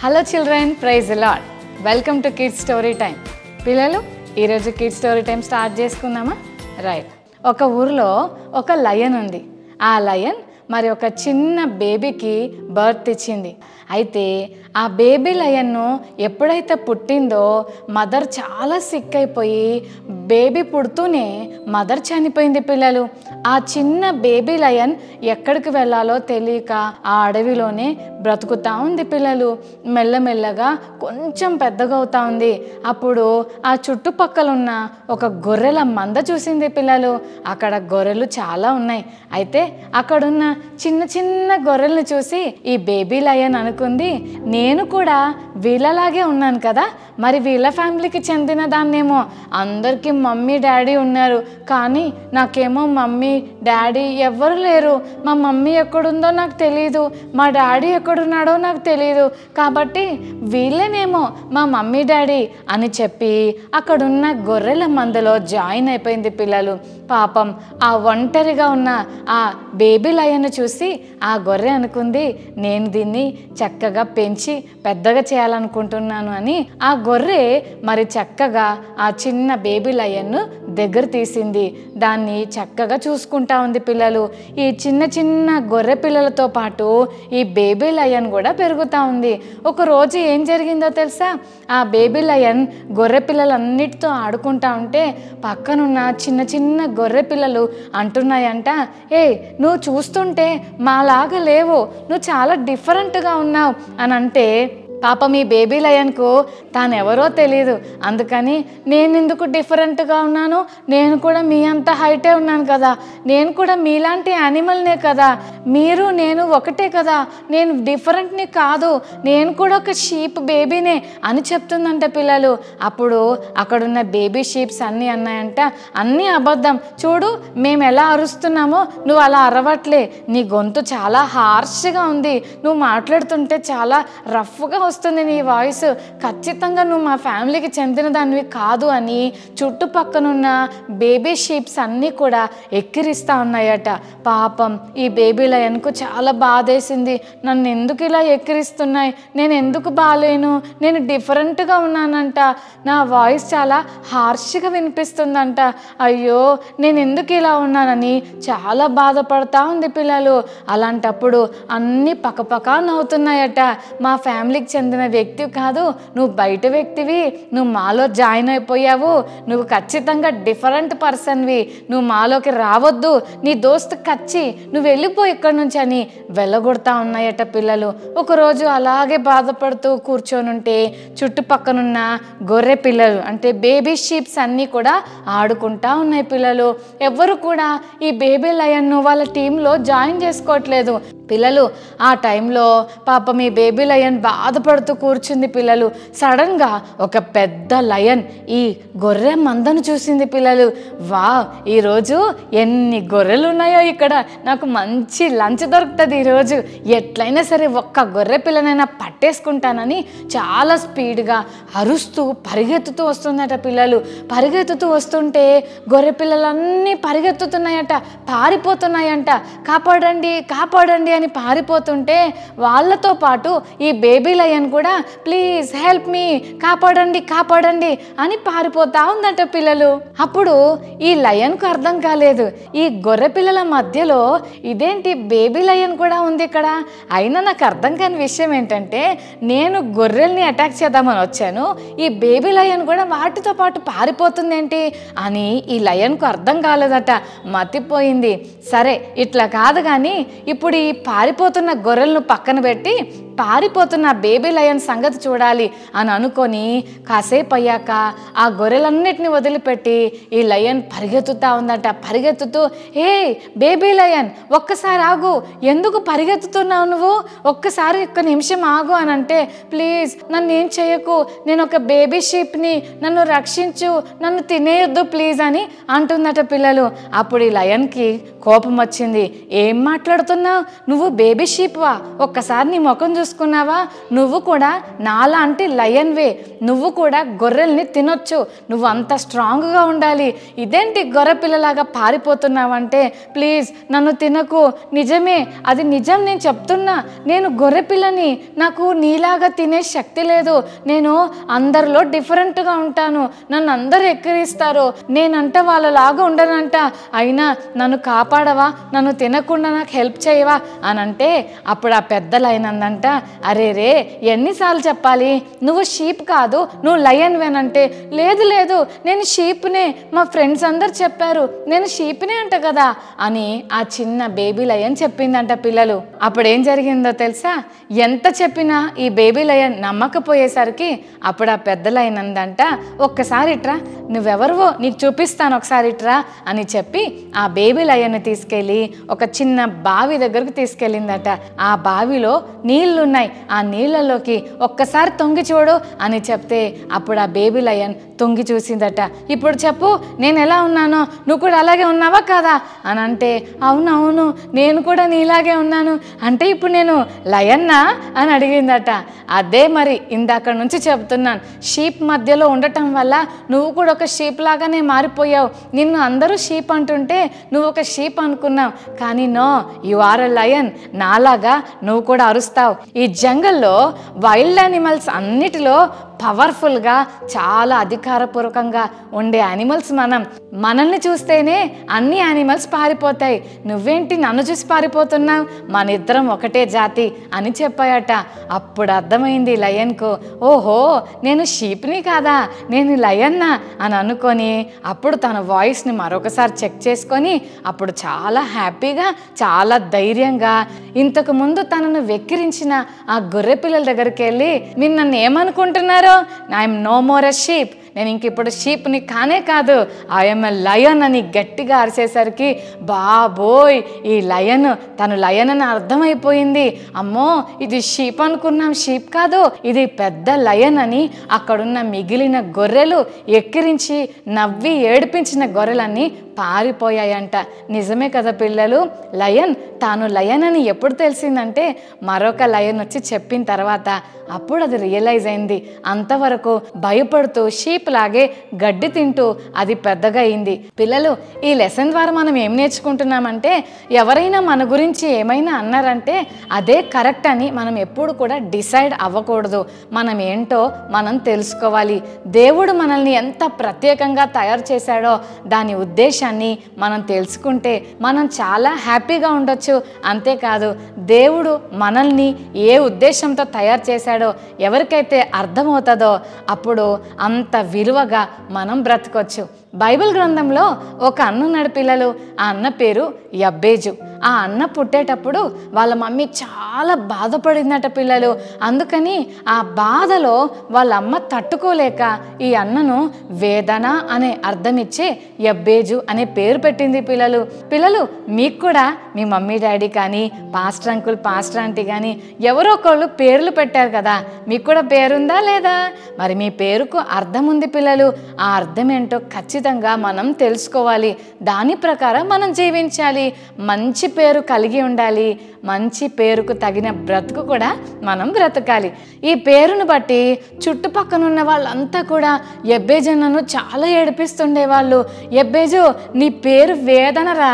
Hello children, praise the lord. Welcome to kids story time. పిల్లలు, ఈరోజు kids story time start చేసుకుందామా? Right. ఒక ఊరిలో ఒక లయన్ ఉంది. ఆ లయన్ మరి ఒక చిన్న బేబీకి బర్త్ ఇచ్చింది. అయితే ఆ బేబీ లయన్ను ఎప్పుడైతే పుట్టిందో మదర్ చాలా సిక్ అయిపోయి బేబీ పుడుతూనే మదర్ చనిపోయింది. పిల్లలు, ఆ చిన్న బేబీ లయన్ ఎక్కడికి వెళ్ళాలో తెలియక ఆ అడవిలోనే బ్రతుకుతూ ఉంది. పిల్లలు, మెల్లమెల్లగా కొంచెం పెద్దగా అవుతా ఉంది. అప్పుడు ఆ చుట్టుపక్కల ఉన్న ఒక గొర్రెల మంద చూసింది. పిల్లలు, అక్కడ గొర్రెలు చాలా ఉన్నాయి. అయితే అక్కడున్న చిన్న చిన్న గొర్రెల్ని చూసి ఈ బేబీ లయన్ అనుకుంది, నేను కూడా వీళ్ళలాగే ఉన్నాను కదా, మరి వీళ్ళ ఫ్యామిలీకి చెందిన దాన్నేమో. అందరికీ మమ్మీ డాడీ ఉన్నారు, కానీ నాకేమో మమ్మీ డాడీ ఎవ్వరు లేరు. మా మమ్మీ ఎక్కడుందో నాకు తెలీదు, మా డాడీ ఎక్కడున్నాడో నాకు తెలీదు, కాబట్టి వీళ్ళనేమో మా మమ్మీ డాడీ అని చెప్పి అక్కడున్న గొర్రెల మందలో జాయిన్ అయిపోయింది. పిల్లలు, పాపం ఆ ఒంటరిగా ఉన్న ఆ బేబీ లయన్ను చూసి ఆ గొర్రె అనుకుంది, నేను దీన్ని చక్కగా పెంచి పెద్దగా చేయాలనుకుంటున్నాను అని. ఆ గొర్రె మరి చక్కగా ఆ చిన్న బేబీ లయన్ను దగ్గర తీసింది. దాన్ని చక్కగా చూసుకుంటా ఉంది. పిల్లలు, ఈ చిన్న చిన్న గొర్రె పిల్లలతో పాటు ఈ బేబీ లయన్ కూడా పెరుగుతూ ఉంది. ఒకరోజు ఏం జరిగిందో తెలుసా? ఆ బేబీ లయన్ గొర్రె పిల్లలన్నిటితో ఆడుకుంటా ఉంటే పక్కనున్న చిన్న చిన్న గొర్రె పిల్లలు అంటున్నాయంట, ఏ నువ్వు చూస్తుంటే మాలాగా లేవు, నువ్వు చాలా డిఫరెంట్గా ఉన్నావు అని అంటే పాపం ఈ బేబీ లయన్కు తానెవరో తెలియదు. అందుకని నేను ఎందుకు డిఫరెంట్గా ఉన్నాను, నేను కూడా మీ అంత హైటే ఉన్నాను కదా, నేను కూడా మీలాంటి యానిమల్నే కదా, మీరు నేను ఒకటే కదా, నేను డిఫరెంట్ని కాదు, నేను కూడా ఒక షీప్ బేబీనే అని చెప్తుందంట. పిల్లలు, అప్పుడు అక్కడున్న బేబీ షీప్స్ అన్నీ అన్నాయంట, అన్నీ అబద్ధం, చూడు మేము ఎలా అరుస్తున్నామో నువ్వు అలా అరవట్లే, నీ గొంతు చాలా హార్ష్గా ఉంది, నువ్వు మాట్లాడుతుంటే చాలా రఫ్గా వస్తుంది నీ వాయిస్, ఖచ్చితంగా నువ్వు మా ఫ్యామిలీకి చెందిన దానివి కాదు అని చుట్టుపక్కనున్న బేబీ షీప్స్ అన్నీ కూడా ఎక్కిరిస్తూ ఉన్నాయట. పాపం ఈ బేబీ లయన్కు చాలా బాధేసింది, నన్ను ఎందుకు ఇలా ఎక్కిరిస్తున్నాయి, నేను ఎందుకు బాలేను, నేను డిఫరెంట్గా ఉన్నానంట, నా వాయిస్ చాలా హార్ష్గా వినిపిస్తుందంట, అయ్యో నేను ఎందుకు ఇలా ఉన్నానని చాలా బాధపడతా ఉంది. పిల్లలు, అలాంటప్పుడు అన్నీ పక్కపక్క నవ్వుతున్నాయట. మా ఫ్యామిలీకి చెందిన వ్యక్తి కాదు, నువ్వు బయట వ్యక్తివి, నువ్వు మాలో జాయిన్ అయిపోయావు, నువ్వు ఖచ్చితంగా డిఫరెంట్ పర్సన్వి, నువ్వు మాలోకి రావద్దు, నీ దోస్తు కచ్చి నువ్వు వెళ్ళిపో ఇక్కడి నుంచి అని వెళ్ళగొడతా ఉన్నాయట. పిల్లలు, ఒకరోజు అలాగే బాధపడుతూ కూర్చొని ఉంటే చుట్టుపక్కనున్న గొర్రె పిల్లలు అంటే బేబీ షీప్స్ అన్నీ కూడా ఆడుకుంటా ఉన్నాయి. పిల్లలు, ఎవ్వరు కూడా ఈ బేబీ లయన్ను వాళ్ళ టీంలో జాయిన్ చేసుకోవట్లేదు. పిల్లలు, ఆ టైంలో పాపం ఈ బేబీ లయన్ బాధపడుతూ కూర్చుంది. పిల్లలు, సడన్గా ఒక పెద్ద లయన్ ఈ గొర్రె మందను చూసింది. పిల్లలు, వా, ఈరోజు ఎన్ని గొర్రెలు ఉన్నాయో ఇక్కడ, నాకు మంచి లంచ్ దొరుకుతుంది ఈరోజు, ఎట్లయినా సరే ఒక్క గొర్రె పిల్లనైనా పట్టేసుకుంటానని చాలా స్పీడ్గా అరుస్తూ పరిగెత్తుతూ వస్తుందట. పిల్లలు, పరిగెత్తుతూ వస్తుంటే గొర్రె పిల్లలన్నీ పరిగెత్తుతున్నాయట, పారిపోతున్నాయంట, కాపాడండి కాపాడండి అని పారిపోతుంటే వాళ్ళతో పాటు ఈ బేబీ లయన్ కూడా ప్లీజ్ హెల్ప్ మీ, కాపాడండి కాపాడండి అని పారిపోతా ఉందట. పిల్లలు, అప్పుడు ఈ లయన్కు అర్థం కాలేదు, ఈ గొర్రె పిల్లల మధ్యలో ఇదేంటి బేబీ లయన్ కూడా ఉంది ఇక్కడ, అయినా నాకు అర్థం కాని విషయం ఏంటంటే నేను గొర్రెల్ని అటాక్ చేద్దామని వచ్చాను, ఈ బేబీ లయన్ కూడా వాటితో పాటు పారిపోతుంది ఏంటి అని ఈ లయన్కు అర్థం కాలేదట, మతిపోయింది. సరే ఇట్లా కాదు కానీ ఇప్పుడు ఈ పారిపోతున్న గొర్రెలను పక్కన పెట్టి పారిపోతున్న బేబీ లయన్ సంగతి చూడాలి అని అనుకొని కాసేపు అయ్యాక ఆ గొర్రెలన్నిటిని వదిలిపెట్టి ఈ లయన్ పరిగెత్తుతా ఉందట. పరిగెత్తుతూ, ఏ బేబీ లయన్ ఒక్కసారి ఆగు, ఎందుకు పరిగెత్తుతున్నావు నువ్వు, ఒక్కసారి ఒక్క నిమిషం ఆగు అని అంటే, ప్లీజ్ నన్ను ఏం చేయకు, నేను ఒక బేబీ షీప్ని, నన్ను రక్షించు, నన్ను తినేయొద్దు ప్లీజ్ అని అంటుందట. పిల్లలు, అప్పుడు ఈ లయన్కి కోపం వచ్చింది, ఏం మాట్లాడుతున్నావు, నువ్వు బేబీ షీప్వా, ఒక్కసారి నీ ముఖం చూసుకున్నావా, నువ్వు కూడా నాలాంటి లయన్వే, నువ్వు కూడా గొర్రెల్ని తినొచ్చు, నువ్వు అంత స్ట్రాంగ్గా ఉండాలి, ఇదేంటి గొర్రె పిల్లలాగా పారిపోతున్నావంటే ప్లీజ్ నన్ను తినకు, నిజమే అది నిజం, నేను చెప్తున్నా, నేను గొర్రె పిల్లని, నాకు నీలాగా తినే శక్తి లేదు, నేను అందరిలో డిఫరెంట్గా ఉంటాను, నన్ను అందరూ ఎక్కిరిస్తారు, నేనంట వాళ్ళలాగా ఉండనంట, అయినా నన్ను కాపాడవా, నన్ను తినకుండా నాకు హెల్ప్ చేయవా అని అంటే అప్పుడు ఆ పెద్దలైనందంట, అరే రే ఎన్నిసార్లు చెప్పాలి, నువ్వు షీప్ కాదు నువ్వు లయన్ వేనంటే, లేదు లేదు నేను షీప్నే, మా ఫ్రెండ్స్ అందరు చెప్పారు నేను షీప్నే అంట కదా అని ఆ చిన్న బేబీ లయన్ చెప్పిందంట పిల్లలు. అప్పుడు ఏం జరిగిందో తెలుసా, ఎంత చెప్పినా ఈ బేబీ లయన్ నమ్మకపోయేసరికి అప్పుడు ఆ పెద్దలైనందంట, ఒక్కసారి ఇట్రా, నువ్వెవరివో నీకు చూపిస్తాను ఒకసారి ఇట్రా అని చెప్పి ఆ బేబీ లయన్ని తీసుకెళ్ళి ఒక చిన్న బావి దగ్గరకు తీసుకెళ్ళిందట. ఆ బావిలో నీళ్లున్నాయి, ఆ నీళ్ళలోకి ఒక్కసారి తొంగి చూడు అని చెప్తే అప్పుడు ఆ బేబీ లయన్ తొంగి చూసిందట. ఇప్పుడు చెప్పు నేను ఎలా ఉన్నానో, నువ్వు కూడా అలాగే ఉన్నావా కాదా అని అంటే, అవునవును నేను కూడా నీలాగే ఉన్నాను, అంటే ఇప్పుడు నేను లయన్నా అని అడిగిందట. అదే మరి ఇందాక నుంచి చెప్తున్నాను, షీప్ మధ్యలో ఉండటం వల్ల నువ్వు కూడా ఒక షీప్ లాగానే మారిపోయావు, నిన్ను అందరూ షీప్ అంటుంటే నువ్వు ఒక షీప్ అనుకున్నావు, కానీ no you are a lion, నాలాగా నువ్వు కూడా అరుస్తావు. ఈ జంగల్లో వైల్డ్ యానిమల్స్ అన్నిటిలో పవర్ఫుల్గా చాలా అధికారపూర్వకంగా ఉండే యానిమల్స్ మనల్ని చూస్తేనే అన్ని యానిమల్స్ పారిపోతాయి, నువ్వేంటి నన్ను చూసి పారిపోతున్నావు, మన ఇద్దరం ఒకటే జాతి అని చెప్పాయట. అప్పుడు అర్థమైంది లయన్కు, ఓహో నేను షీప్ని కాదా, నేను లయన్నా అని అనుకొని అప్పుడు తన వాయిస్ని మరొకసారి చెక్ చేసుకొని అప్పుడు చాలా హ్యాపీగా చాలా ధైర్యంగా ఇంతకు ముందు తనను వెక్కిరించిన ఆ గొర్రె పిల్లల దగ్గరికి వెళ్ళి, మీరు నన్ను ఏమనుకుంటున్నారు, I'm no more a sheep, నేను ఇంక ఇప్పుడు షీప్ని కానే కాదు, ఐఎమ్ ఎ లయన్ అని గట్టిగా అరిసేసరికి బాబోయ్ ఈ లయన్ తను లయన్ అని అర్థమైపోయింది. అమ్మో ఇది షీప్ అనుకున్నాం, షీప్ కాదు ఇది పెద్ద లయన్ అని అక్కడున్న మిగిలిన గొర్రెలు ఎక్కిరించి నవ్వి ఏడిపించిన గొర్రెలన్నీ పారిపోయాయంట. నిజమే కదా పిల్లలు, లయన్ తాను లయన్ అని ఎప్పుడు తెలిసిందంటే మరొక లయన్ వచ్చి చెప్పిన తర్వాత అప్పుడు అది రియలైజ్ అయింది. అంతవరకు భయపడుతూ షీప్ లాగే గడ్డి తింటూ అది పెద్దగా అయింది. పిల్లలు ఈ లెసన్ ద్వారా మనం ఏం నేర్చుకుంటున్నామంటే, ఎవరైనా మన గురించి ఏమైనా అన్నారంటే అదే కరెక్ట్ అని మనం ఎప్పుడు కూడా డిసైడ్ అవ్వకూడదు, మనం ఏంటో మనం తెలుసుకోవాలి. దేవుడు మనల్ని ఎంత ప్రత్యేకంగా తయారు చేశాడో దాని ఉద్దేశాన్ని మనం తెలుసుకుంటే మనం చాలా హ్యాపీగా ఉండొచ్చు. అంతేకాదు దేవుడు మనల్ని ఏ ఉద్దేశంతో తయారు చేశాడో ఎవరికైతే అర్థమవుతుందో అప్పుడు అంత విలువగా మనం బ్రతకొచ్చు. బైబిల్ గ్రంథంలో ఒక అన్న ఉన్నాడు పిల్లలు, ఆ అన్న పేరు యబ్బేజు. ఆ అన్న పుట్టేటప్పుడు వాళ్ళ మమ్మీ చాలా బాధపడిందట పిల్లలు. అందుకని ఆ బాధలో వాళ్ళ అమ్మ తట్టుకోలేక ఈ అన్నను వేదన అనే అర్థం ఇచ్చి యబ్బేజు అనే పేరు పెట్టింది పిల్లలు. పిల్లలు మీకు కూడా మీ మమ్మీ డాడీ కానీ పాస్టర్ అంకుల్ పాస్టర్ ఆంటీ కానీ ఎవరో ఒకళ్ళు పేర్లు పెట్టారు కదా, మీకు కూడా పేరుందా లేదా? మరి మీ పేరుకు అర్థం ఉంది పిల్లలు, ఆ అర్థం ఏంటో ఖచ్చితంగా మనం తెలుసుకోవాలి, దాని ప్రకారం మనం జీవించాలి, మంచి పేరు కలిగి ఉండాలి, మంచి పేరుకు తగిన బ్రతుకు కూడా మనం బ్రతకాలి. ఈ పేరును బట్టి చుట్టుపక్కనున్న వాళ్ళంతా కూడా యబ్బేజు నన్ను చాలా ఏడిపిస్తుండేవాళ్ళు. యబ్బేజు నీ పేరు వేదనరా,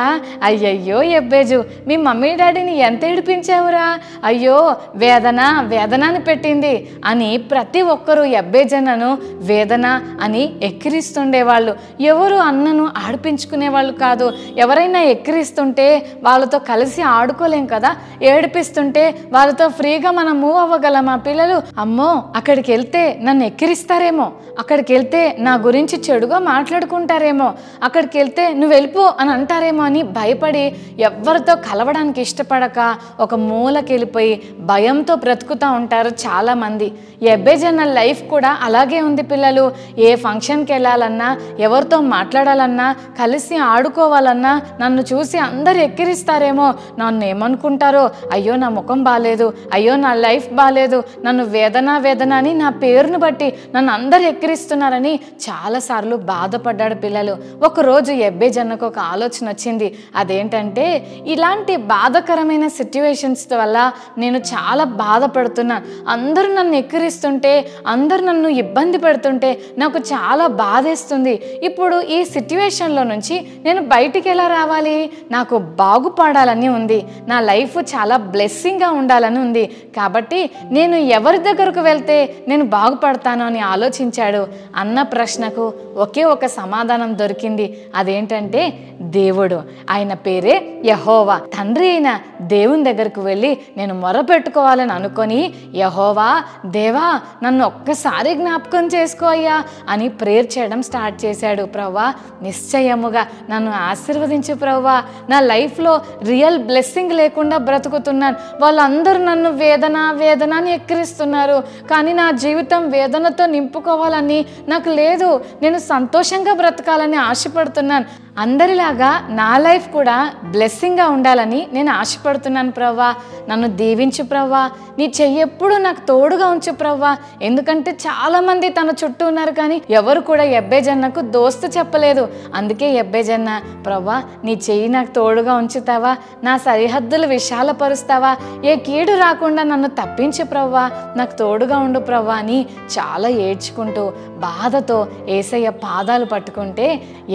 అయ్యయ్యో యబ్బేజు మీ మమ్మీ డాడీని ఎంత ఏడిపించావురా, అయ్యో వేదన వేదన అని పెట్టింది అని ప్రతి ఒక్కరూ యబ్బేజన్నను వేదన అని ఎక్కిరిస్తుండేవాళ్ళు. ఎవరు అన్నను ఆడిపించుకునేవాళ్ళు కాదు. ఎవరైనా ఎక్కిరిస్తుంటే వాళ్ళతో కలిసి ఆడుకోలేం కదా, ఏడిపిస్తుంటే వాళ్ళతో ఫ్రీగా మనం మూవ్ అవ్వగలమా పిల్లలు? అమ్మో అక్కడికి వెళ్తే నన్ను ఎక్కిరిస్తారేమో, అక్కడికి వెళ్తే నా గురించి చెడుగా మాట్లాడుకుంటారేమో, అక్కడికి వెళ్తే నువ్వు వెళ్ళిపో అని అంటారేమో అని భయపడి ఎవరితో కలవడానికి ఇష్టపడక ఒక మూలకి వెళ్ళిపోయి భయంతో బ్రతుకుతూ ఉంటారు చాలామంది. యబ్బేజన్న లైఫ్ కూడా అలాగే ఉంది పిల్లలు. ఏ ఫంక్షన్కి వెళ్ళాలన్నా ఎవరు ఎవరితో మాట్లాడాలన్నా కలిసి ఆడుకోవాలన్నా నన్ను చూసి అందరు ఎక్కిరిస్తారేమో, నన్ను ఏమనుకుంటారో, అయ్యో నా ముఖం బాగాలేదు, అయ్యో నా లైఫ్ బాగాలేదు, నన్ను వేదన వేదన అని నా పేరును బట్టి నన్ను అందరు ఎక్కిరిస్తున్నారని చాలాసార్లు బాధపడ్డాడు పిల్లలు. ఒకరోజు ఎబ్బేజన్నకు ఒక ఆలోచన వచ్చింది. అదేంటంటే, ఇలాంటి బాధాకరమైన సిట్యువేషన్స్ వల్ల నేను చాలా బాధపడుతున్నాను, అందరూ నన్ను ఎక్కిరిస్తుంటే, అందరూ నన్ను ఇబ్బంది పెడుతుంటే నాకు చాలా బాధేస్తుంది. ఇప్పుడు ఈ సిట్యువేషన్లో నుంచి నేను బయటికి ఎలా రావాలి? నాకు బాగుపడాలని ఉంది, నా లైఫ్ చాలా బ్లెస్సింగ్గా ఉండాలని ఉంది, కాబట్టి నేను ఎవరి దగ్గరకు వెళ్తే నేను బాగుపడతాను అని ఆలోచించాడు. అన్న ప్రశ్నకు ఒకే ఒక సమాధానం దొరికింది. అదేంటంటే దేవుడు. ఆయన పేరే యెహోవా. తండ్రి అయిన దేవుని దగ్గరకు వెళ్ళి నేను మొరపెట్టుకోవాలని అనుకొని, యెహోవా దేవా నన్ను ఒక్కసారి జ్ఞాపకం చేసుకో అయ్యా అని ప్రేయర్ చేయడం స్టార్ట్ చేశాడు. ప్రభువా నిశ్చయముగా నన్ను ఆశీర్వదించు ప్రభువా, నా లైఫ్లో రియల్ బ్లెస్సింగ్ లేకుండా బ్రతుకుతున్నాను, వాళ్ళందరూ నన్ను వేదన వేదన అని ఎక్కిరిస్తున్నారు, కానీ నా జీవితం వేదనతో నింపుకోవాలని నాకు లేదు, నేను సంతోషంగా బ్రతకాలని ఆశపడుతున్నాను, అందరిలాగా నా లైఫ్ కూడా బ్లెస్సింగ్గా ఉండాలని నేను ఆశపడుతున్నాను ప్రభువా, నన్ను దీవించు ప్రభువా, నీ చెయ్యి ఎప్పుడు నాకు తోడుగా ఉంచు ప్రభువా. ఎందుకంటే చాలామంది తన చుట్టూ ఉన్నారు, కానీ ఎవరు కూడా ఎబ్బేజన్నకు దోస్తు చెప్పలేదు. అందుకే ఎబ్బేజన్న, ప్రభువా నీ చెయ్యి నాకు తోడుగా ఉంచుతావా, నా సరిహద్దులు విశాలపరుస్తావా, ఏ కీడు రాకుండా నన్ను తప్పించు ప్రభువా, నాకు తోడుగా ఉండు ప్రభువా అని చాలా ఏడ్చుకుంటూ బాధతో యేసయ్య పాదాలు పట్టుకుంటే,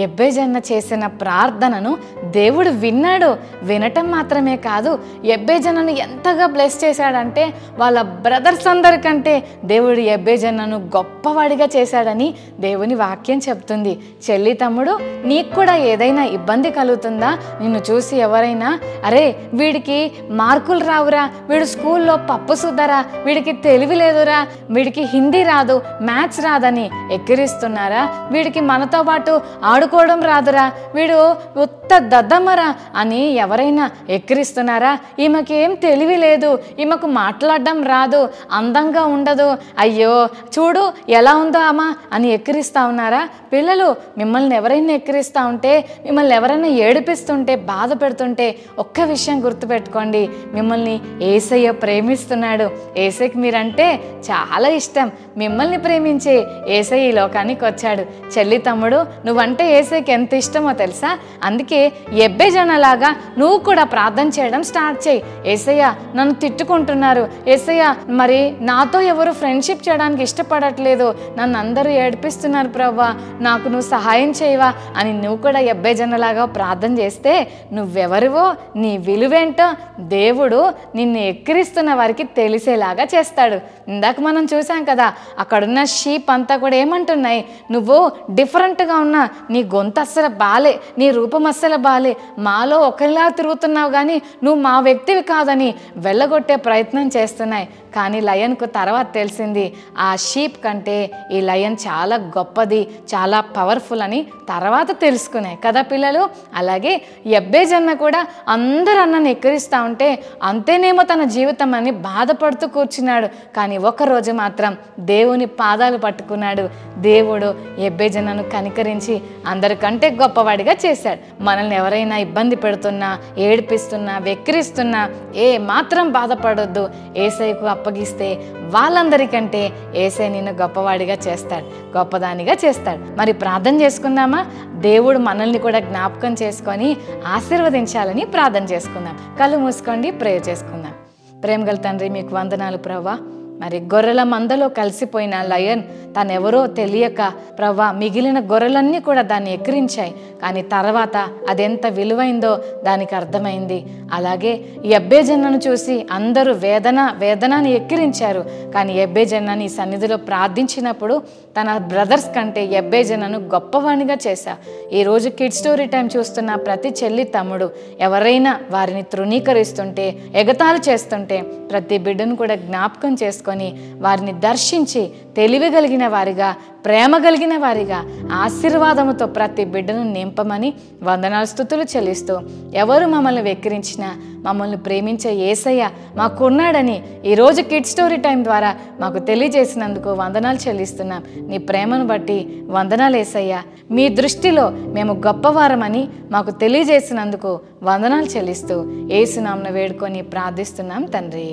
ఎబ్బేజన్న చేసిన ప్రార్థనను దేవుడు విన్నాడు. వినటం మాత్రమే కాదు, ఎబ్బేజన్నను ఎంతగా బ్లెస్ చేశాడంటే, వాళ్ళ బ్రదర్స్ అందరికంటే దేవుడు ఎబ్బేజన్నను గొప్పవాడిగా చేశాడని దేవుని వాక్యం చెప్తుంది. చెల్లి తమ్ముడు, నీకు కూడా ఏదైనా ఇబ్బంది కలుగుతుందా? నిన్ను చూసి ఎవరైనా, అరే వీడికి మార్కులు రావురా, వీడు స్కూల్లో పప్పు సుద్దరా, వీడికి తెలివి లేదురా, వీడికి హిందీ రాదు, మ్యాథ్స్ రాదని ఎక్కిరిస్తున్నారా? వీడికి మనతో పాటు ఆడుకోవడం రాదురా, వీడు ఉత్త దద్దమ్మరా అని ఎవరైనా ఎక్కిరిస్తున్నారా? ఈమెకి ఏం తెలివి లేదు, ఈమెకు మాట్లాడడం రాదు, అందంగా ఉండదు, అయ్యో చూడు ఎలా ఉందో అమ్మా అని ఎక్కిరిస్తా ఉన్నారా? పిల్లలు, మిమ్మల్ని ఎవరైనా ఎక్కిరిస్తూ ఉంటే, మిమ్మల్ని ఎవరైనా ఏడిపిస్తుంటే, బాధ పెడుతుంటే ఒక్క విషయం గుర్తుపెట్టుకోండి, మిమ్మల్ని యేసయ్య ప్రేమిస్తున్నాడు. యేసయ్యకి మీరంటే చాలా ఇష్టం. మిమ్మల్ని ప్రేమించే యేసయ్య ఈ లోకానికి వచ్చాడు. చెల్లి తమ్ముడు, నువ్వంటే యేసయ్యకి ఎంత ఇష్టమో తెలుసా? అందుకే ఎబ్బేజన్నలాగా నువ్వు కూడా ప్రార్థన చేయడం స్టార్ట్ చేయి. యేసయ్య నన్ను తిట్టుకుంటున్నారు, యేసయ్య మరి నాతో ఎవరు ఫ్రెండ్షిప్ చేయడానికి ఇష్టపడట్లేదు, నన్ను అందరూ ఏడిపిస్తున్నారు ప్రభువా, నాకు నువ్వు సహాయం చేయవా అని నువ్వు కూడా ఎబ్బేజన్నలాగా ప్రార్థన చేస్తే, నువ్వెవరివో నీ విలువేంటో దేవుడు నిన్ను ఎక్కిరిస్తున్న వారికి తెలిసేలాగా చేస్తాడు. ఇందాక మనం చూసాం కదా, అక్కడున్న షీప్ అంతా కూడా ఏమంటున్నాయి, నువ్వు డిఫరెంట్గా ఉన్నా, నీ గొంతు అస్సలు బాలే, నీ రూపం అస్సలు బాలే, మాలో ఒకరిలా తిరుగుతున్నావు కానీ నువ్వు మా వ్యక్తివి కాదని వెళ్ళగొట్టే ప్రయత్నం చేస్తున్నాయి. కానీ లయన్కు తర్వాత తెలిసింది, ఆ షీప్ కంటే ఈ లయన్ చాలా గొప్పది, చాలా పవర్ఫుల్ అని తర్వాత తెలుసుకున్నాయి కదా పిల్లలు. అలాగే ఎబ్బేజన్న కూడా అందరూ అన్నను ఎక్కిరిస్తూ ఉంటే అంతేనేమో తన జీవితం అని బాధపడుతూ కూర్చున్నాడు. కానీ ఒకరోజు మాత్రం దేవుని పాదాలు పట్టుకున్నాడు. దేవుడు ఎబ్బేజన్నను కనికరించి అందరికంటే గొప్పవాడిగా చేశాడు. మనల్ని ఎవరైనా ఇబ్బంది పెడుతున్నా, ఏడిపిస్తున్నా, వెక్కిరిస్తున్నా ఏ మాత్రం బాధపడొద్దు. యేసయ్యకు అప్పగిస్తే వాళ్ళందరికంటే యేసయ్య నిన్ను గొప్పవాడిగా చేస్తాడు, గొప్పదానిగా చేస్తాడు. మరి ప్రార్థన చేసుకుందామా? దేవుడు మనల్ని కూడా జ్ఞాపకం చేసుకొని ఆశీర్వదించాలని ప్రార్థన చేసుకుందాం. కళ్ళు మూసుకోండి, ప్రేయర్ చేసుకుందాం. ప్రేమగల తండ్రి, మీకు వందనాలు ప్రభువా. మరి గొర్రెల మందలో కలిసిపోయిన లయన్ తనెవరో తెలియక ప్రవ్వా మిగిలిన గొర్రెలన్నీ కూడా దాన్ని ఎక్కిరించాయి. కానీ తర్వాత అదెంత విలువైందో దానికి అర్థమైంది. అలాగే ఎబ్బేజన్నను చూసి అందరూ వేదన వేదనని ఎక్కిరించారు. కానీ ఎబ్బేజన్న నీ సన్నిధిలో ప్రార్థించినప్పుడు తన బ్రదర్స్ కంటే ఎబ్బేజన్నను గొప్పవాణిగా చేశా. ఈరోజు కిడ్ స్టోరీ టైం చూస్తున్న ప్రతి చెల్లి తమ్ముడు ఎవరైనా వారిని తృణీకరిస్తుంటే, ఎగతాళి చేస్తుంటే ప్రతి బిడ్డను కూడా జ్ఞాపకం చేసుకో చేసుకొని వారిని దర్శించి తెలివి కలిగిన వారిగా, ప్రేమ కలిగిన వారిగా, ఆశీర్వాదముతో ప్రతి బిడ్డను నింపమని వందనాలు స్తుతులు చెల్లిస్తూ, ఎవరు మమ్మల్ని వెక్కిరించినా మమ్మల్ని ప్రేమించే యేసయ్య మాకున్నాడని ఈరోజు కిడ్స్ స్టోరీ టైం ద్వారా మాకు తెలియజేసినందుకు వందనాలు చెల్లిస్తున్నాం. నీ ప్రేమను బట్టి వందనాలు యేసయ్య. మీ దృష్టిలో మేము గొప్పవారమని మాకు తెలియజేసినందుకు వందనాలు చెల్లిస్తూ యేసు నామమున వేడుకొని ప్రార్థిస్తున్నాం తండ్రి.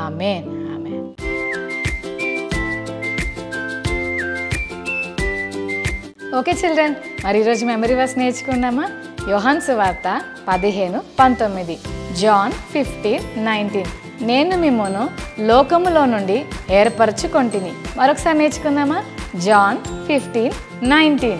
ఆమేన్. ఆమేన్. ఓకే చిల్డ్రన్, మరి ఈరోజు మెమరీ వర్స్ నేర్చుకుందామా? యోహాను సువార్త 15:19, జాన్ 15:19. నేను మిమ్మును లోకములో నుండి ఏర్పరచుకొంటిని. మరొకసారి నేర్చుకుందామా? జాన్ 15:19.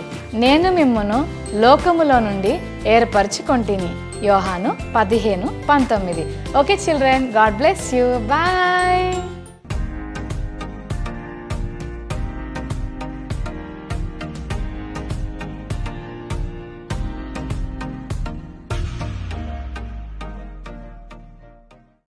నేను మిమ్మును లోకములో నుండి ఏర్పరచుకొంటిని. యోహాను 15:19. Okay children, God bless you. Bye.